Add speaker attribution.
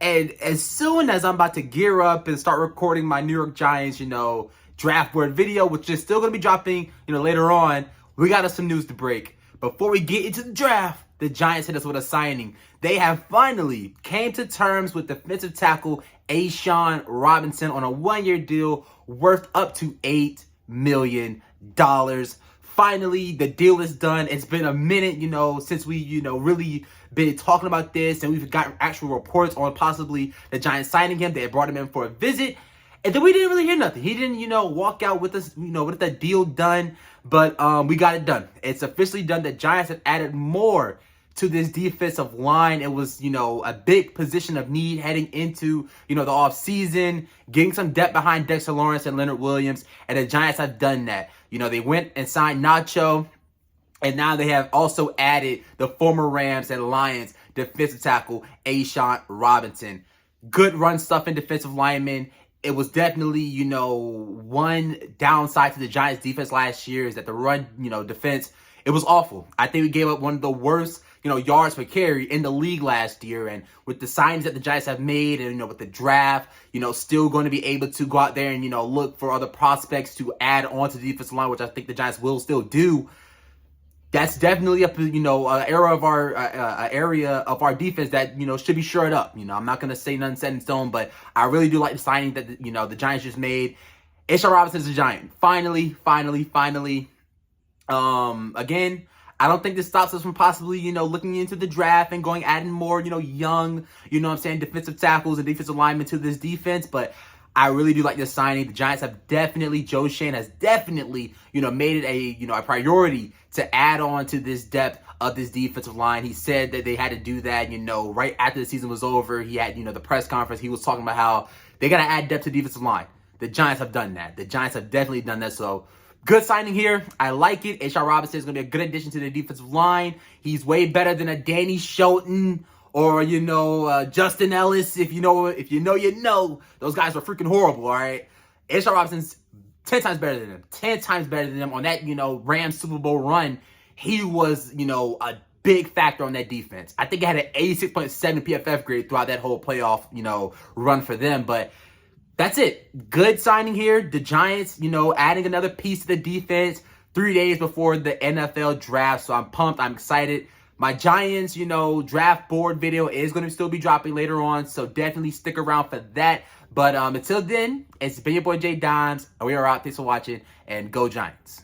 Speaker 1: And as soon as I'm about to gear up and start recording my New York Giants, draft board video, which is still going to be dropping, later on, we got us some news to break. Before we get into the draft, the Giants hit us with a signing. They have finally came to terms with defensive tackle A'Shawn Robinson on a one-year deal worth up to $8 million. Finally, the deal is done. It's been a minute, since we, really been talking about this, and we've got actual reports on possibly the Giants signing him. They had brought him in for a visit, and then we didn't really hear nothing. He didn't, walk out with us, with the deal done, but we got it done. It's officially done. The Giants have added more to this defensive line. It was, a big position of need heading into, the offseason, getting some depth behind Dexter Lawrence and Leonard Williams, and the Giants have done that. They went and signed Nacho, and now they have also added the former Rams and Lions defensive tackle A'Shawn Robinson. Good run stuff in defensive linemen. It was definitely, one downside to the Giants defense last year is that the run, defense, it was awful. I think we gave up one of the worst, yards per carry in the league last year. And with the signings that the Giants have made and, with the draft, still going to be able to go out there and, look for other prospects to add on to the defensive line, which I think the Giants will still do. That's definitely an area of our defense that, should be shored up. I'm not going to say nothing set in stone, but I really do like the signing that, the Giants just made. A'Shawn Robinson is a Giant. Finally. Again, I don't think this stops us from possibly, looking into the draft and adding more, young, defensive tackles and defensive linemen to this defense. But I really do like this signing. The Giants have definitely, Joe Schoen has definitely, made it a priority to add on to this depth of this defensive line. He said that they had to do that, right after the season was over. He had, the press conference. He was talking about how they got to add depth to the defensive line. The Giants have done that. The Giants have definitely done that. So, good signing here. I like it. A'Shawn Robinson is going to be a good addition to the defensive line. He's way better than a Danny Shelton or, Justin Ellis. If you know, you know. Those guys were freaking horrible, all right? A'Shawn Robinson's 10 times better than him. 10 times better than him on that, Rams Super Bowl run. He was, a big factor on that defense. I think it had an 86.7 PFF grade throughout that whole playoff, run for them. But that's it. Good signing here. The Giants, adding another piece to the defense 3 days before the NFL draft. So I'm pumped. I'm excited. My Giants, draft board video is going to still be dropping later on. So definitely stick around for that. But until then, it's been your boy Jay Dimes. And we are out. Thanks for watching. And go Giants.